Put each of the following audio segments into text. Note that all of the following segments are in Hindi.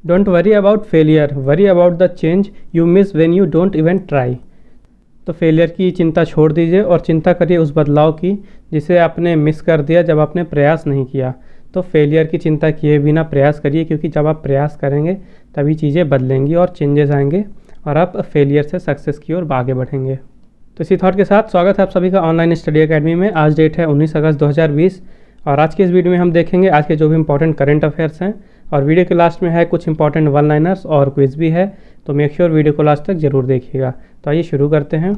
Don't worry about failure, worry about the change you miss when you don't even try. तो फेलियर की चिंता छोड़ दीजिए और चिंता करिए उस बदलाव की जिसे आपने मिस कर दिया जब आपने प्रयास नहीं किया। तो फेलियर की चिंता किए बिना प्रयास करिए, क्योंकि जब आप प्रयास करेंगे तभी चीज़ें बदलेंगी और चेंजेस आएंगे और आप फेलियर से सक्सेस की ओर आगे बढ़ेंगे। तो इसी थॉट के साथ स्वागत है आप सभी का ऑनलाइन स्टडी एकेडमी में। आज डेट है 19 अगस्त 2020 और आज के इस वीडियो में हम देखेंगे आज के जो भी इंपॉर्टेंट करंट अफेयर्स हैं और वीडियो के लास्ट में है कुछ इंपॉर्टेंट वन लाइनर्स और क्विज भी है, तो मेक श्योर वीडियो को लास्ट तक जरूर देखिएगा। तो आइए शुरू करते हैं।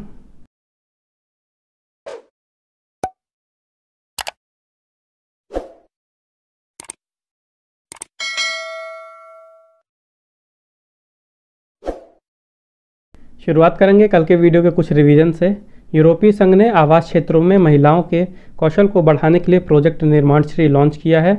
शुरुआत करेंगे कल के वीडियो के कुछ रिवीजन से। यूरोपीय संघ ने आवास क्षेत्रों में महिलाओं के कौशल को बढ़ाने के लिए प्रोजेक्ट निर्माणश्री लॉन्च किया है।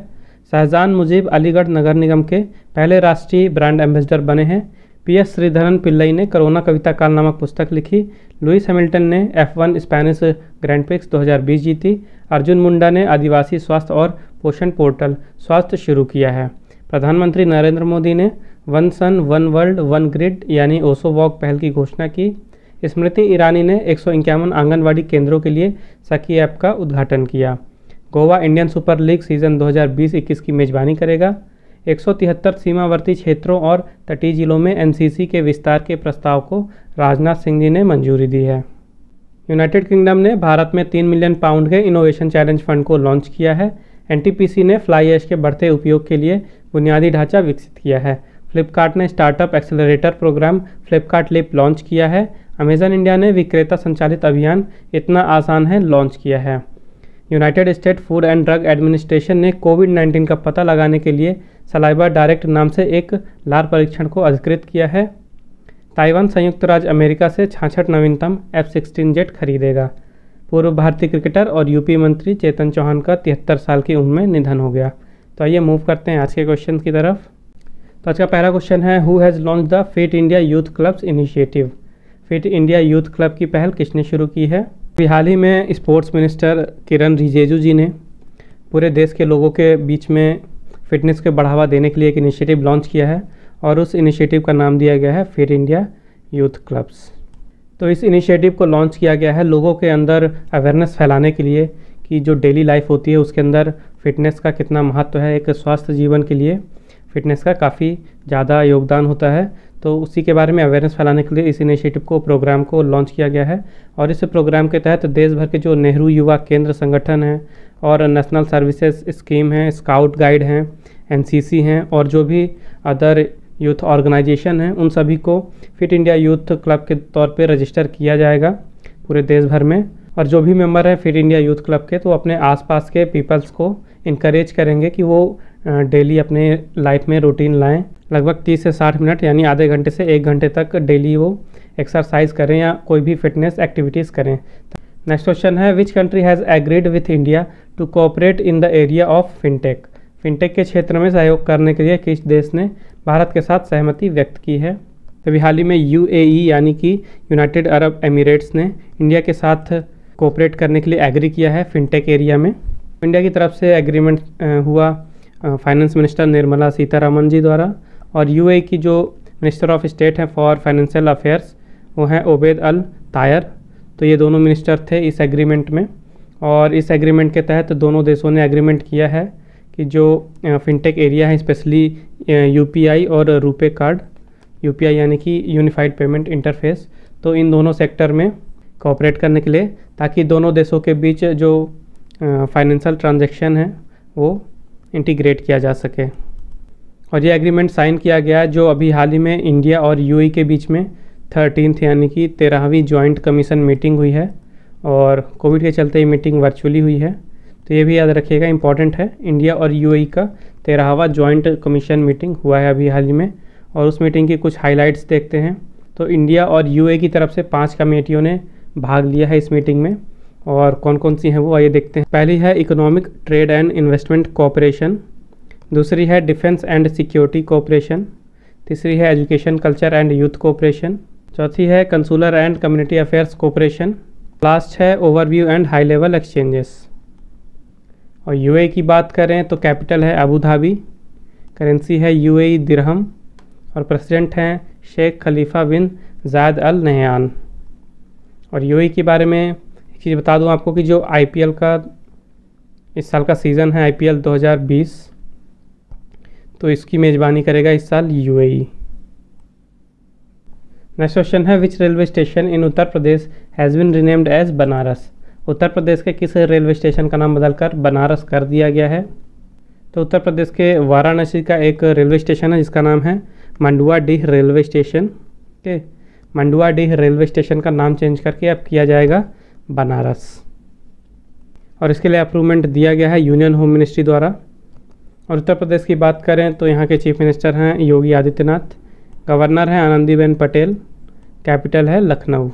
शाहजहान मुजीब अलीगढ़ नगर निगम के पहले राष्ट्रीय ब्रांड एम्बेसडर बने हैं। PS श्रीधरन पिल्लई ने कोरोना कविता काल नामक पुस्तक लिखी। लुइस हैमिल्टन ने F1 स्पेनिश ग्रैंड प्रिक्स 2020 जीती। अर्जुन मुंडा ने आदिवासी स्वास्थ्य और पोषण पोर्टल स्वास्थ्य शुरू किया है। प्रधानमंत्री नरेंद्र मोदी ने one sun one world one grid यानी ओसो वॉक पहल की घोषणा की। स्मृति ईरानी ने 151 आंगनवाड़ी केंद्रों के लिए सखी ऐप का उद्घाटन किया। Goa Indian super league season 2020-21 की मेजबानी करेगा। 173 सीमावर्ती क्षेत्रों और तटीय जिलों में NCC के विस्तार के प्रस्ताव को राजनाथ सिंह जी ने मंजूरी दी है। यूनाइटेड किंगडम ने भारत में 3 मिलियन पाउंड के इनोवेशन चैलेंज फंड को लॉन्च किया है। NTPC ने फ्लाई ऐश के बढ़ते उपयोग के लिए बुनियादी ढांचा विकसित किया है। फ्लिपकार्ट ने startup accelerator programme Flipkart leap launch किया है। अमेजन इंडिया ने विक्रेता संचालित अभियान इतना आसान है लॉन्च किया है। United state food and drug administration ने कोविड-19 का पता लगाने के लिए सलाइवा डायरेक्ट नाम से एक लार परीक्षण को अधिकृत किया है। ताइवान संयुक्त राज्य अमेरिका से 66 नवीनतम F-16 जेट खरीदेगा। पूर्व भारतीय क्रिकेटर और यूपी मंत्री चेतन चौहान का 73 साल की उम्र में निधन हो गया। तो आइए मूव करते हैं आज के क्वेश्चन की तरफ। तो आज का पहला क्वेश्चन है, who has launch the fit India youth clubs initiative. Fit India youth club की पहल किसने शुरू की है। अभी हाल ही में स्पोर्ट्स मिनिस्टर किरण रिजिजू जी ने पूरे देश के लोगों के बीच में फिटनेस को बढ़ावा देने के लिए एक इनिशिएटिव लॉन्च किया है और उस इनिशिएटिव का नाम दिया गया है फिट इंडिया यूथ क्लब्स। तो इस इनिशिएटिव को लॉन्च किया गया है लोगों के अंदर अवेयरनेस फैलाने के लिए कि जो डेली लाइफ होती है उसके अंदर फिटनेस का कितना महत्व है। एक स्वस्थ जीवन के लिए फिटनेस का काफ़ी ज़्यादा योगदान होता है, तो उसी के बारे में अवेयरनेस फैलाने के लिए इस इनिशिएटिव को प्रोग्राम को लॉन्च किया गया है। और इस प्रोग्राम के तहत देश भर के जो नेहरू युवा केंद्र संगठन हैं और नेशनल सर्विसेज स्कीम हैं, स्काउट गाइड हैं, NCC हैं और जो भी अदर यूथ ऑर्गेनाइजेशन हैं, उन सभी को फिट इंडिया यूथ क्लब के तौर पे रजिस्टर किया जाएगा पूरे देश भर में। और जो भी मेंबर हैं फिट इंडिया यूथ क्लब के, तो अपने आसपास के पीपल्स को इनकरेज करेंगे कि वो डेली अपने लाइफ में रूटीन लाएं। लगभग 30 से 60 मिनट यानी आधे घंटे से 1 घंटे तक डेली वो एक्सरसाइज करें या कोई भी फिटनेस एक्टिविटीज़ करें। नेक्स्ट क्वेश्चन है, which country has agreed with India to cooperate in the area of fintech. Fintech के क्षेत्र में सहयोग करने के लिए किस देश ने भारत के साथ सहमति व्यक्त की है। अभी हाल ही में UAE यानी कि यूनाइटेड अरब एमिरेट्स ने इंडिया के साथ कोऑपरेट करने के लिए एग्री किया है फिनटेक एरिया में। इंडिया की तरफ से एग्रीमेंट हुआ फाइनेंस मिनिस्टर निर्मला सीतारमन जी द्वारा और UAE की जो मिनिस्टर ऑफ स्टेट हैं फॉर फाइनेंशियल अफेयर्स वो हैं ओबेद अल तायर। तो ये दोनों मिनिस्टर थे इस एग्रीमेंट में और इस एग्रीमेंट के तहत दोनों देशों ने एग्रीमेंट किया है कि जो फिनटेक एरिया है स्पेशली UPI और रुपे कार्ड, UPI यानी कि यूनिफाइड पेमेंट इंटरफेस, तो इन दोनों सेक्टर में कोऑपरेट करने के लिए ताकि दोनों देशों के बीच जो फाइनेंशियल ट्रांजैक्शन है वो इंटीग्रेट किया जा सके। और ये एग्रीमेंट साइन किया गया है जो अभी हाल ही में इंडिया और UAE के बीच में 13th यानी कि 13वीं जॉइंट कमीशन मीटिंग हुई है और कोविड के चलते ये मीटिंग वर्चुअली हुई है। तो ये भी याद रखिएगा, इंपॉर्टेंट है। इंडिया और UAE का 13वां जॉइंट कमीशन मीटिंग हुआ है अभी हाल ही में और उस मीटिंग की कुछ हाइलाइट्स देखते हैं। तो इंडिया और UAE की तरफ से 5 कमेटियों ने भाग लिया है इस मीटिंग में और कौन कौन सी हैं वो आइए देखते हैं। पहली है economic trade and investment cooperation, दूसरी है डिफेंस एंड सिक्योरिटी कोऑपरेशन, तीसरी है education culture and youth cooperation, चौथी है consular and community affairs cooperation, last है overview and high level exchanges. और UAE की बात करें तो कैपिटल है अबू धाबी, करेंसी है UAE दिरहम और प्रेसिडेंट हैं शेख खलीफा बिन जायद अल नहयान। और यूएई के बारे में एक चीज़ बता दूं आपको कि जो आईपीएल का इस साल का सीज़न है आईपीएल 2020, तो इसकी मेज़बानी करेगा इस साल यूएई। नेक्स्ट क्वेश्चन है which railway station in Uttar Pradesh has been renamed as Banaras. Uttar Pradesh के किस रेलवे स्टेशन का नाम बदलकर बनारस कर दिया गया है। तो उत्तर प्रदेश के वाराणसी का एक रेलवे स्टेशन है जिसका नाम है Manduadih railway station. Okay, Manduadih railway station का नाम चेंज करके अब किया जाएगा बनारस, और इसके लिए अप्रूवमेंट दिया गया है यूनियन होम मिनिस्ट्री द्वारा। और उत्तर प्रदेश की बात करें तो यहाँ के चीफ मिनिस्टर हैं योगी आदित्यनाथ, गवर्नर हैं आनंदीबेन पटेल, कैपिटल है लखनऊ।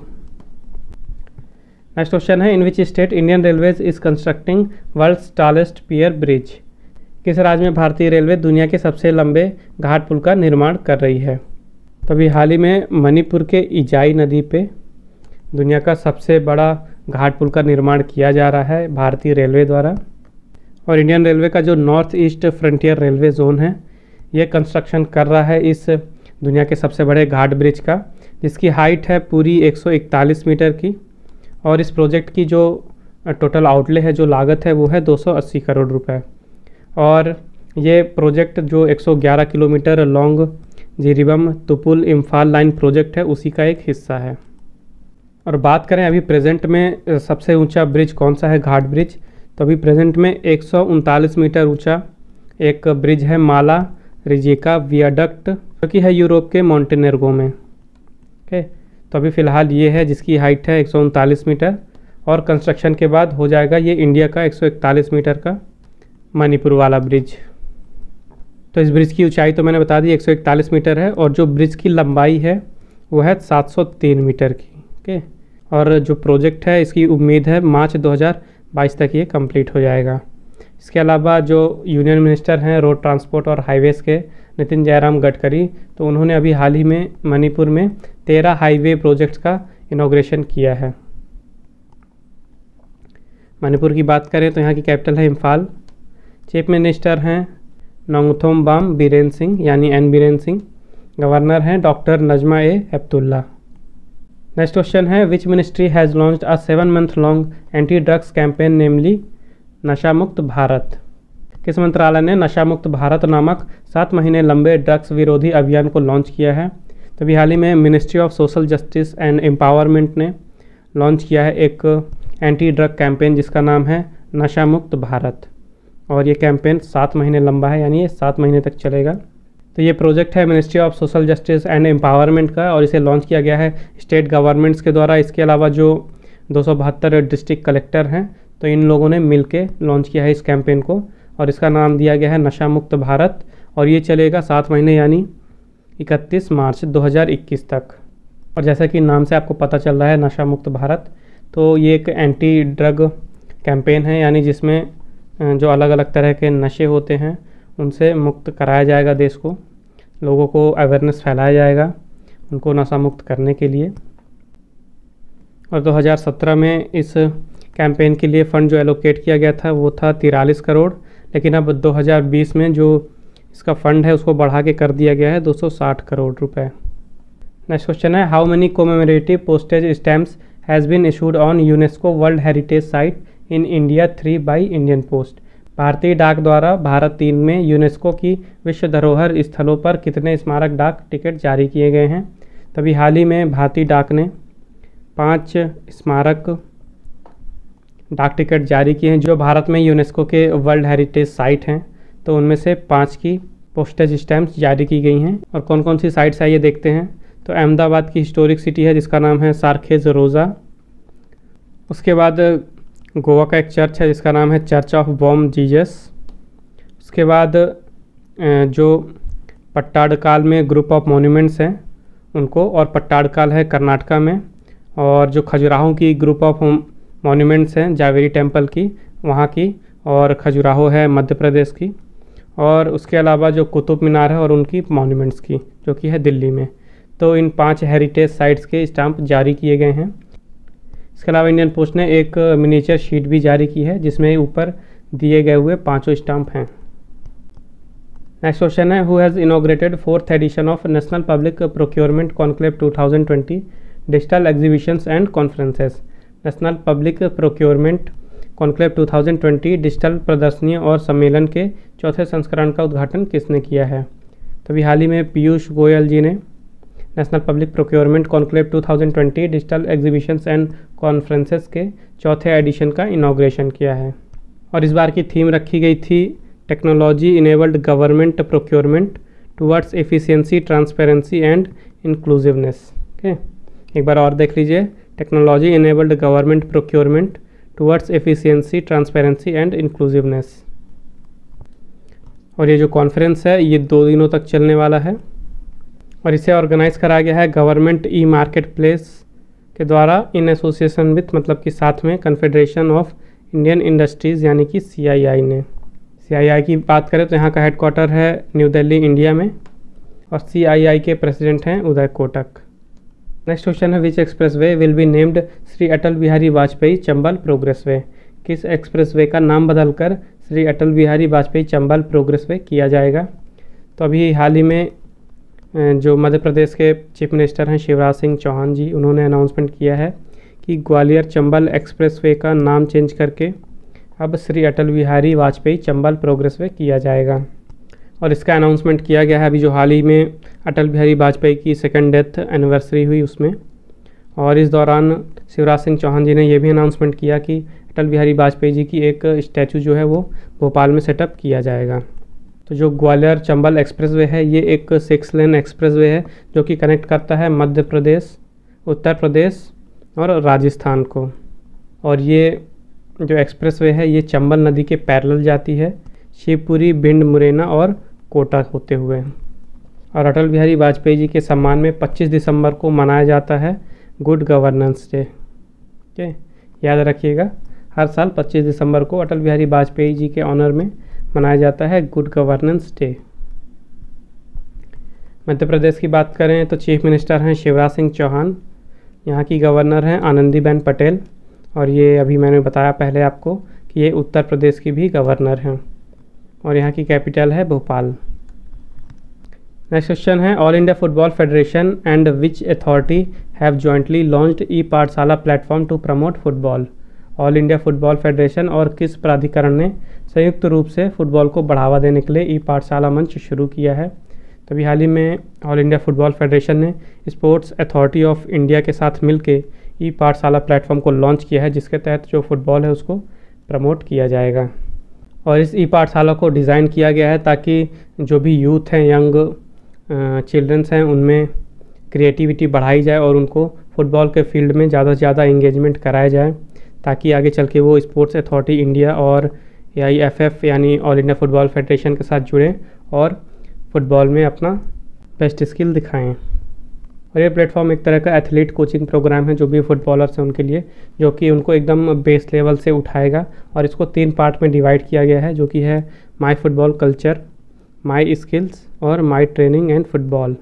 नेक्स्ट क्वेश्चन है in which state Indian railways is constructing world's tallest pier bridge. किस राज्य में भारतीय रेलवे दुनिया के सबसे लंबे घाट पुल का निर्माण कर रही है। तो अभी हाल ही में मणिपुर के इजाई नदी पे दुनिया का सबसे बड़ा घाट पुल का निर्माण किया जा रहा है भारतीय रेलवे द्वारा। और इंडियन रेलवे का जो north east frontier railway zone है ये कंस्ट्रक्शन कर रहा है इस दुनिया के सबसे बड़े घाट ब्रिज का, जिसकी हाइट है पूरी 141 मीटर की। और इस प्रोजेक्ट की जो टोटल आउटले है, जो लागत है, वो है 280 करोड़ रुपए। और ये प्रोजेक्ट जो 111 kilometre long Jiribam Tupul Imphal line project है उसी का एक हिस्सा है। और बात करें अभी प्रेजेंट में सबसे ऊंचा ब्रिज कौन सा है, घाट ब्रिज, तो अभी प्रेजेंट में 139 मीटर ऊंचा एक ब्रिज है माला रिजिका वियाडक्ट, जो कि है यूरोप के मॉन्टेनेग्रो में। ओके, तो अभी फ़िलहाल ये है जिसकी हाइट है 139 मीटर, और कंस्ट्रक्शन के बाद हो जाएगा ये इंडिया का 141 मीटर का मणिपुर वाला ब्रिज। तो इस ब्रिज की ऊंचाई तो मैंने बता दी 141 मीटर है, और जो ब्रिज की लंबाई है वो है 703 मीटर की। ओके, और जो प्रोजेक्ट है इसकी उम्मीद है मार्च 2022 तक ये कंप्लीट हो जाएगा। इसके अलावा जो यूनियन मिनिस्टर हैं रोड ट्रांसपोर्ट और हाईवेज़ के नितिन जयराम गडकरी, तो उन्होंने अभी हाल ही में मणिपुर में 13 हाईवे प्रोजेक्ट्स का इनॉग्रेशन किया है। मणिपुर की बात करें तो यहाँ की कैपिटल है इम्फाल। चीफ मिनिस्टर हैं नोंगथोम्बाम बीरेन सिंह यानी एन बीरेन सिंह, गवर्नर हैं doctor Najma A Heptulla. Next question है which ministry has launched a 7 month long anti drugs campaign namely Nasha Mukt Bharat. किस मंत्रालय ने नशा मुक्त भारत नामक 7 महीने लंबे ड्रग्स विरोधी अभियान को लॉन्च किया है। तभी हाल ही में ministry of social justice and empowerment ने लॉन्च किया है एक एंटी ड्रग कैंपेन जिसका नाम है नशा मुक्त भारत, और ये कैंपेन 7 महीने लंबा है, यानी ये 7 महीने तक चलेगा। तो ये प्रोजेक्ट है ministry of social justice and empowerment का, और इसे लॉन्च किया गया है स्टेट गवर्नमेंट्स के द्वारा। इसके अलावा जो 272 डिस्ट्रिक्ट कलेक्टर हैं, तो इन लोगों ने मिलके लॉन्च किया है इस कैंपेन को, और इसका नाम दिया गया है नशा मुक्त भारत, और ये चलेगा 7 महीने यानी 31 मार्च 2021 तक। और जैसा कि नाम से आपको पता चल रहा है नशा मुक्त भारत, तो ये एक एंटी ड्रग कैंपेन है, यानी जिसमें जो अलग अलग तरह के नशे होते हैं उनसे मुक्त कराया जाएगा देश को, लोगों को अवेयरनेस फैलाया जाएगा उनको नशा मुक्त करने के लिए। और 2017 में इस कैंपेन के लिए फ़ंड जो एलोकेट किया गया था वो था 43 करोड़, लेकिन अब 2020 में जो इसका फ़ंड है उसको बढ़ा के कर दिया गया है 260 करोड़ रुपए। नेक्स्ट क्वेश्चन है how many commemorative postage stamps has been issued on UNESCO world heritage site in India 3 by Indian post. भारतीय डाक द्वारा भारत 3 में यूनेस्को की विश्व धरोहर स्थलों पर कितने स्मारक डाक टिकट जारी किए गए हैं। तभी हाल ही में भारतीय डाक ने 5 स्मारक डाक टिकट जारी किए हैं जो भारत में यूनेस्को के वर्ल्ड हेरिटेज साइट हैं, तो उनमें से 5 की पोस्टेज स्टैम्प्स जारी की गई हैं। और कौन कौन सी साइट्स है ये देखते हैं। तो अहमदाबाद की हिस्टोरिक सिटी है जिसका नाम है सारखेज रोज़ा। उसके बाद गोवा का एक चर्च है जिसका नाम है चर्च ऑफ बॉम जीजस। उसके बाद जो पट्टाडकाल में ग्रुप ऑफ मॉन्यूमेंट्स हैं उनको, और पट्टाडकाल है कर्नाटका में, और जो खजुराहो की ग्रुप ऑफ मॉन्यूमेंट्स हैं जावेरी टेम्पल की वहाँ की, और खजुराहो है मध्य प्रदेश की। और उसके अलावा जो कुतुब मीनार है और उनकी मॉन्यूमेंट्स की जो कि है दिल्ली में। तो इन 5 हेरिटेज साइट्स के स्टाम्प जारी किए गए हैं। इसके अलावा इंडियन पोस्ट ने एक मिनीचर शीट भी जारी की है जिसमें ऊपर दिए गए हुए 5 स्टाम्प हैं। नेक्स्ट क्वेश्चन है, who has inaugurated 4th edition of national public procurement conclave 2020 digital exhibitions and conferences. National public procurement conclave 2020 digital प्रदर्शनियों और सम्मेलन के चौथे संस्करण का उद्घाटन किसने किया है? तभी हाल ही में पीयूष गोयल जी ने national public procurement conclave 2020 digital exhibitions and conferences के चौथे एडिशन का इनॉग्रेशन किया है। और इस बार की थीम रखी गई थी technology enabled government procurement towards efficiency, transparency and inclusiveness. Okay, एक बार और देख लीजिए, technology enabled government procurement towards efficiency, transparency and inclusiveness. और ये जो कॉन्फ्रेंस है ये 2 दिनों तक चलने वाला है और इसे ऑर्गेनाइज करा गया है गवर्नमेंट ई मार्केट प्लेस के द्वारा इन एसोसिएशन विथ, मतलब कि साथ में कन्फेडरेशन ऑफ इंडियन इंडस्ट्रीज़ यानी कि CII ने। CII की बात करें तो यहाँ का हेडक्वार्टर है न्यू दिल्ली इंडिया में और CII के प्रेसिडेंट हैं उदय कोटक। नेक्स्ट क्वेश्चन है, which expressway will be named Shri Atal Bihari Vajpayee Chambal progressway. किस एक्सप्रेसवे का नाम बदलकर श्री अटल बिहारी वाजपेयी चंबल प्रोग्रेसवे किया जाएगा? तो अभी हाल ही में जो मध्य प्रदेश के चीफ मिनिस्टर हैं शिवराज सिंह चौहान जी, उन्होंने अनाउंसमेंट किया है कि ग्वालियर चंबल एक्सप्रेसवे का नाम चेंज करके अब श्री अटल बिहारी वाजपेयी चंबल प्रोग्रेसवे किया जाएगा। और इसका अनाउंसमेंट किया गया है अभी जो हाल ही में अटल बिहारी वाजपेयी की 2nd डेथ एनिवर्सरी हुई उसमें। और इस दौरान शिवराज सिंह चौहान जी ने यह भी अनाउंसमेंट किया कि अटल बिहारी वाजपेयी जी की एक स्टैचू जो है वो भोपाल में सेटअप किया जाएगा। तो जो ग्वालियर चंबल एक्सप्रेसवे है ये एक 6 लेन एक्सप्रेसवे है जो कि कनेक्ट करता है मध्य प्रदेश, उत्तर प्रदेश और राजस्थान को। और ये जो एक्सप्रेसवे है ये चंबल नदी के पैरेलल जाती है, शिवपुरी, भिंड, मुरैना और कोटा होते हुए। और अटल बिहारी वाजपेयी जी के सम्मान में 25 दिसंबर को मनाया जाता है गुड गवर्नेंस डे। ओके, याद रखिएगा, हर साल 25 दिसंबर को अटल बिहारी वाजपेयी जी के ऑनर में मनाया जाता है good governance day. Madhya Pradesh की बात करें तो चीफ मिनिस्टर हैं शिवराज सिंह चौहान, यहाँ की गवर्नर हैं आनंदीबेन पटेल और ये अभी मैंने बताया पहले आपको कि ये उत्तर प्रदेश की भी गवर्नर हैं और यहाँ की कैपिटल है भोपाल। नेक्स्ट क्वेश्चन है, All India Football Federation and which authority have jointly launched e Pathshala platform to promote football. All India Football Federation और किस प्राधिकरण ने संयुक्त रूप से फुटबॉल को बढ़ावा देने के लिए ई पाठशाला मंच शुरू किया है? तभी हाल ही में ऑल इंडिया फुटबॉल फेडरेशन ने स्पोर्ट्स अथॉरिटी ऑफ इंडिया के साथ मिलकर ई पाठशाला प्लेटफॉर्म को लॉन्च किया है जिसके तहत जो फुटबॉल है उसको प्रमोट किया जाएगा। और इस ई पाठशाला को डिज़ाइन किया गया है ताकि जो भी यूथ हैं, यंग चिल्ड्रंस हैं, उनमें क्रिएटिविटी बढ़ाई जाए और उनको फुटबॉल के फील्ड में ज़्यादा से ज़्यादा इंगेजमेंट कराया जाए ताकि आगे चल के वो स्पोर्ट्स अथॉरिटी इंडिया और AIFF यानी ऑल इंडिया फुटबॉल फेडरेशन के साथ जुड़ें और फुटबॉल में अपना बेस्ट स्किल दिखाएं। और ये प्लेटफॉर्म एक तरह का एथलीट कोचिंग प्रोग्राम है जो भी फुटबॉलर्स हैं उनके लिए, जो कि उनको एकदम बेस लेवल से उठाएगा। और इसको 3 पार्ट में डिवाइड किया गया है जो कि है माई फुटबॉल कल्चर, माई स्किल्स और my training and football.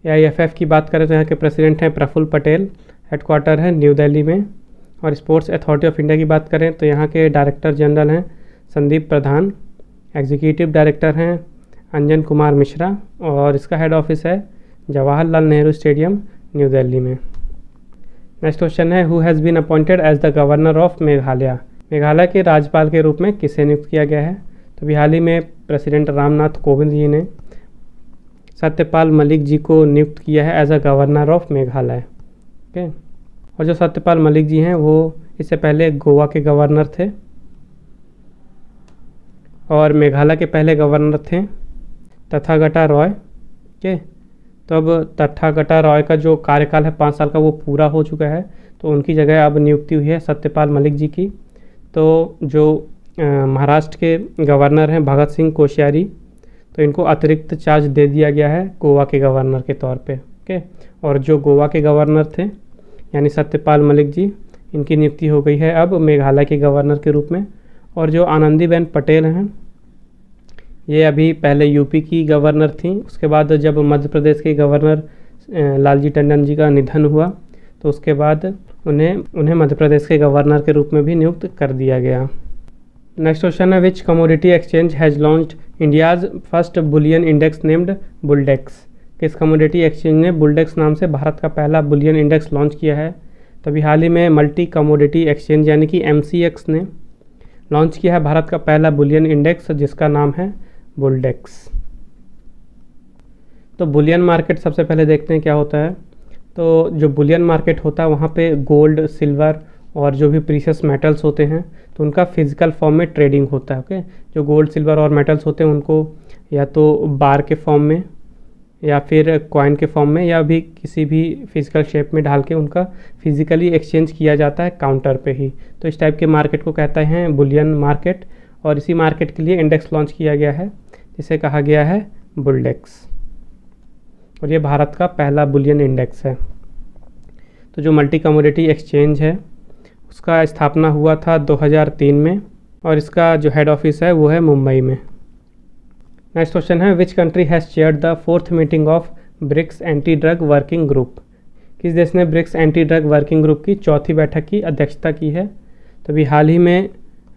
AIFF की बात करें तो यहाँ के प्रेसिडेंट हैं प्रफुल्ल पटेल, हेडक्वार्टर है न्यू दिल्ली में। और स्पोर्ट्स अथॉरिटी ऑफ इंडिया की बात करें तो यहाँ के डायरेक्टर जनरल हैं संदीप प्रधान, एग्जीक्यूटिव डायरेक्टर हैं अंजन कुमार मिश्रा और इसका हेड ऑफिस है जवाहरलाल नेहरू स्टेडियम न्यू दिल्ली में। नेक्स्ट क्वेश्चन है, who has been appointed as the governor of Meghalaya. Meghalaya के राज्यपाल के रूप में किसे नियुक्त किया गया है? तो अभी हाल ही में प्रेसिडेंट रामनाथ कोविंद जी ने सत्यपाल मलिक जी को नियुक्त किया है as a governor of Meghalaya. Okay, और जो सत्यपाल मलिक जी हैं वो इससे पहले गोवा के गवर्नर थे और मेघालय के पहले गवर्नर थे तथागता रॉय। ओके, तो अब तथागता रॉय का जो कार्यकाल है 5 साल का वो पूरा हो चुका है, तो उनकी जगह अब नियुक्ति हुई है सत्यपाल मलिक जी की। तो जो महाराष्ट्र के गवर्नर हैं भगत सिंह कोश्यारी, तो इनको अतिरिक्त चार्ज दे दिया गया है गोवा के गवर्नर के तौर पे। ओके, और जो गोवा के गवर्नर थे यानी सत्यपाल मलिक जी, इनकी नियुक्ति हो गई है अब मेघालय के गवर्नर के रूप में। और जो आनंदीबेन पटेल हैं ये अभी पहले यूपी की गवर्नर थी, उसके बाद जब मध्य प्रदेश के गवर्नर लालजी टंडन जी का निधन हुआ तो उसके बाद उन्हें मध्य प्रदेश के गवर्नर के रूप में भी नियुक्त कर दिया गया। नेक्स्ट क्वेश्चन है which commodity exchange has launched India's first bullion index named Bulldex. किस कमोडिटी एक्सचेंज ने बुलडेक्स नाम से भारत का पहला बुलियन इंडेक्स लॉन्च किया है? तभी हाल ही में मल्टी कमोडिटी एक्सचेंज यानी कि MCX ने लॉन्च किया है भारत का पहला बुलियन इंडेक्स जिसका नाम है बुलडेक्स। तो बुलियन मार्केट सबसे पहले देखते हैं क्या होता है। तो जो बुलियन मार्केट होता है वहाँ पे गोल्ड, सिल्वर और जो भी प्रीशियस मेटल्स होते हैं तो उनका फिजिकल फॉर्म में ट्रेडिंग होता है। ओके, जो गोल्ड, सिल्वर और मेटल्स होते हैं उनको या तो बार के फॉर्म में या फिर कॉइन के फॉर्म में या भी किसी भी फिजिकल शेप में ढाल के उनका फिजिकली एक्सचेंज किया जाता है काउंटर पे ही। तो इस टाइप के मार्केट को कहते हैं बुलियन मार्केट और इसी मार्केट के लिए इंडेक्स लॉन्च किया गया है जिसे कहा गया है बुलडेक्स और ये भारत का पहला बुलियन इंडेक्स है। तो जो मल्टी कमोडिटी एक्सचेंज है उसका स्थापना हुआ था 2003 में और इसका जो हेड ऑफिस है वो है मुंबई में। नेक्स्ट क्वेश्चन है which country has chaired the 4th meeting of BRICS anti drug working group. किस देश ने BRICS anti drug working group की चौथी बैठक की अध्यक्षता की है? तो अभी हाल ही में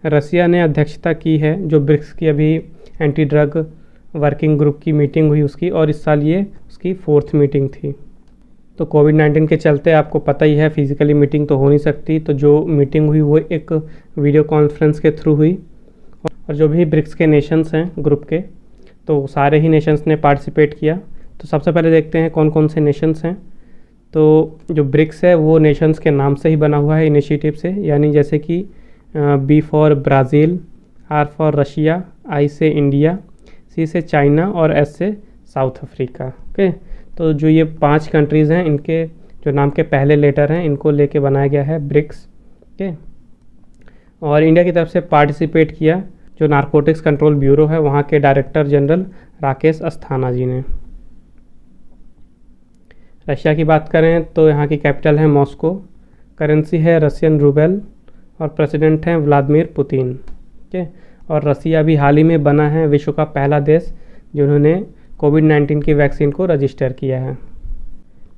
रसिया ने अध्यक्षता की है जो ब्रिक्स की अभी एंटी ड्रग वर्किंग ग्रुप की मीटिंग हुई उसकी, और इस साल ये उसकी 4th मीटिंग थी। तो कोविड-19 के चलते आपको पता ही है फिजिकली मीटिंग तो हो नहीं सकती, तो जो मीटिंग हुई वो एक वीडियो कॉन्फ्रेंस के थ्रू हुई और जो भी ब्रिक्स के नेशंस हैं ग्रुप के तो सारे ही नेशंस ने पार्टिसिपेट किया। तो सबसे पहले देखते हैं कौन कौन से नेशंस हैं। तो जो ब्रिक्स है वो नेशंस के नाम से ही बना हुआ है इनिशिएटिव से, यानी जैसे कि B for Brazil, R for Russia, I से इंडिया, C से चाइना और S से साउथ अफ्रीका। ओके, तो जो ये 5 कंट्रीज़ हैं इनके जो नाम के पहले लेटर हैं इनको लेके बनाया गया है ब्रिक्स। ओके, और इंडिया की तरफ से पार्टिसिपेट किया जो नारकोटिक्स कंट्रोल ब्यूरो है वहाँ के डायरेक्टर जनरल राकेश अस्थाना जी ने। रशिया की बात करें तो यहाँ की कैपिटल है मॉस्को, करेंसी है रशियन रूबेल और प्रेसिडेंट हैं व्लादिमीर पुतिन। ओके, और रसिया भी हाल ही में बना है विश्व का पहला देश जिन्होंने कोविड-19 की वैक्सीन को रजिस्टर किया है।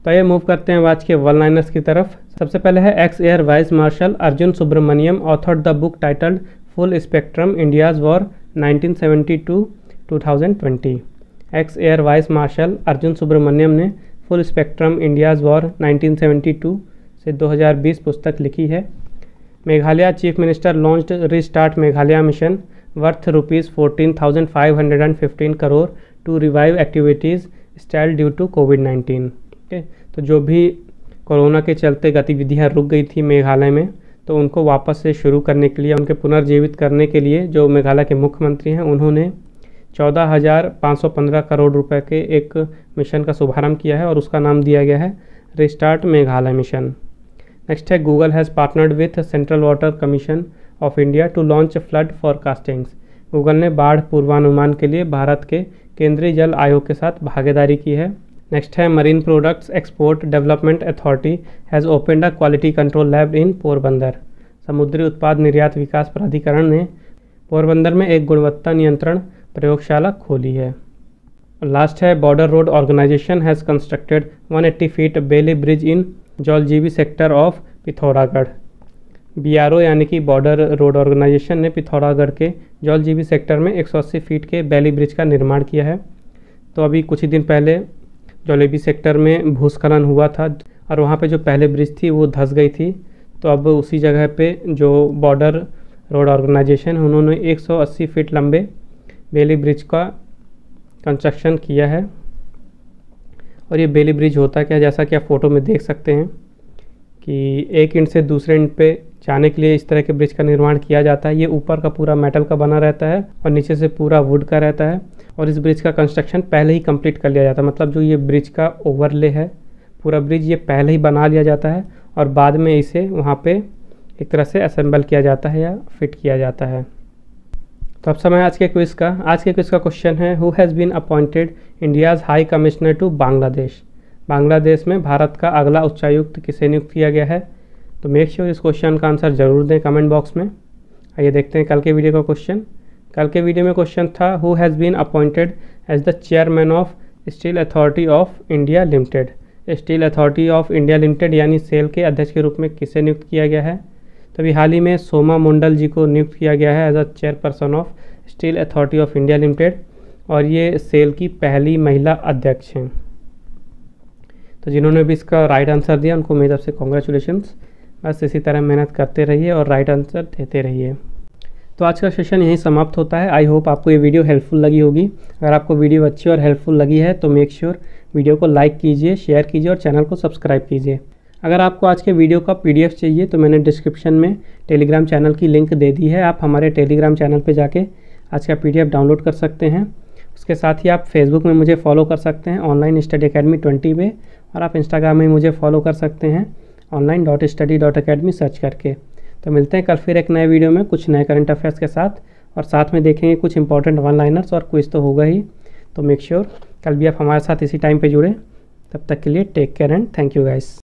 तो ये मूव करते हैं आज के वन लाइनर्स की तरफ। सबसे पहले है ex air vice marshal Arjun Subramaniam authored the book titled full spectrum India's war 1970-2020। Ex air vice marshal Arjun Subramaniam ने फुल स्पेक्ट्रम इंडियाज़ वॉर 1972 से 2020 पुस्तक लिखी है। Meghalaya chief minister launched restart Meghalaya mission worth ₹14,515 crore to revive activities style due to COVID. Okay, तो जो भी कोरोना के चलते गतिविधियां रुक गई थी मेघालय में तो उनको वापस से शुरू करने के लिए, उनके पुनर्जीवित करने के लिए जो मेघालय के मुख्यमंत्री हैं उन्होंने 14,515 करोड़ रुपए के एक मिशन का शुभारंभ किया है और उसका नाम दिया गया है रिस्टार्ट मेघालय मिशन। नेक्स्ट है Google has partnered with Central Water Commission of India to launch flood forecastings. Google ने बाढ़ पूर्वानुमान के लिए भारत के केंद्रीय जल आयोग के साथ भागीदारी की है। नेक्स्ट है Marine Products Export Development Authority has opened a quality control lab in Porbandar. समुद्री उत्पाद निर्यात विकास प्राधिकरण ने पोरबंदर में एक गुणवत्ता नियंत्रण प्रयोगशाला खोली है। लास्ट है border road organisation has constructed 180 feet Bailey bridge in Jauljibi sector of Pithoragarh. BRO यानी कि बॉर्डर रोड ऑर्गेनाइजेशन ने पिथौरागढ़ के जौलजीबी सेक्टर में 180 फीट के बेली ब्रिज का निर्माण किया है। तो अभी कुछ ही दिन पहले जौलजीबी सेक्टर में भूस्खलन हुआ था और वहाँ पे जो पहले ब्रिज थी वो धंस गई थी, तो अब उसी जगह पे जो बॉर्डर रोड ऑर्गेनाइजेशन उन्होंने 180 फीट लंबे बेली ब्रिज का कंस्ट्रक्शन किया है। और ये बेली ब्रिज होता क्या, जैसा कि आप फ़ोटो में देख सकते हैं कि एक एंड से दूसरे एंड पे जाने के लिए इस तरह के ब्रिज का निर्माण किया जाता है। ये ऊपर का पूरा मेटल का बना रहता है और नीचे से पूरा वुड का रहता है और इस ब्रिज का कंस्ट्रक्शन पहले ही कंप्लीट कर लिया जाता है। मतलब जो ये ब्रिज का ओवरले है पूरा ब्रिज ये पहले ही बना लिया जाता है और बाद में इसे वहाँ पे एक तरह से असेंबल किया जाता है या फिट किया जाता है। तो अब समय आज के क्विज़ का। आज के क्विज़ का क्वेश्चन है who has been appointed India's high commissioner to Bangladesh. Bangladesh में भारत का अगला उच्चायुक्त किसे नियुक्त किया गया है? तो मेक श्योर इस क्वेश्चन का आंसर जरूर दें कमेंट बॉक्स में। आइए देखते हैं कल के वीडियो का क्वेश्चन। कल के वीडियो में क्वेश्चन था who has been appointed as the chairman of Steel Authority of India Limited. Steel Authority of India Limited यानी सेल के अध्यक्ष के रूप में किसे नियुक्त किया गया है? तो अभी हाल ही में सोमा मंडल जी को नियुक्त किया गया है as a chairperson of Steel Authority of India Limited, और ये सेल की पहली महिला अध्यक्ष हैं। तो जिन्होंने भी इसका राइट आंसर दिया उनको मेरी तरफ से कॉन्ग्रेचुलेशंस। बस इसी तरह मेहनत करते रहिए और राइट आंसर देते रहिए। तो आज का सेशन यहीं समाप्त होता है। आई होप आपको ये वीडियो हेल्पफुल लगी होगी। अगर आपको वीडियो अच्छी और हेल्पफुल लगी है तो मेक श्योर वीडियो को लाइक कीजिए, शेयर कीजिए और चैनल को सब्सक्राइब कीजिए। अगर आपको आज के वीडियो का PDF चाहिए तो मैंने डिस्क्रिप्शन में टेलीग्राम चैनल की लिंक दे दी है। आप हमारे टेलीग्राम चैनल पे जाके आज का PDF डाउनलोड कर सकते हैं। उसके साथ ही आप फेसबुक में मुझे फॉलो कर सकते हैं ऑनलाइन स्टडी अकेडमी 20 पे, और आप इंस्टाग्राम में मुझे फॉलो कर सकते हैं online.study.academy सर्च करके। तो मिलते हैं कल फिर एक नए वीडियो में कुछ नए करंट अफेयर्स के साथ, और साथ में देखेंगे कुछ इंपॉर्टेंट वन लाइनर्स और क्विज तो होगा ही। तो मेक श्योर कल भी आप हमारे साथ इसी टाइम पे जुड़े। तब तक के लिए take care and thank you guys.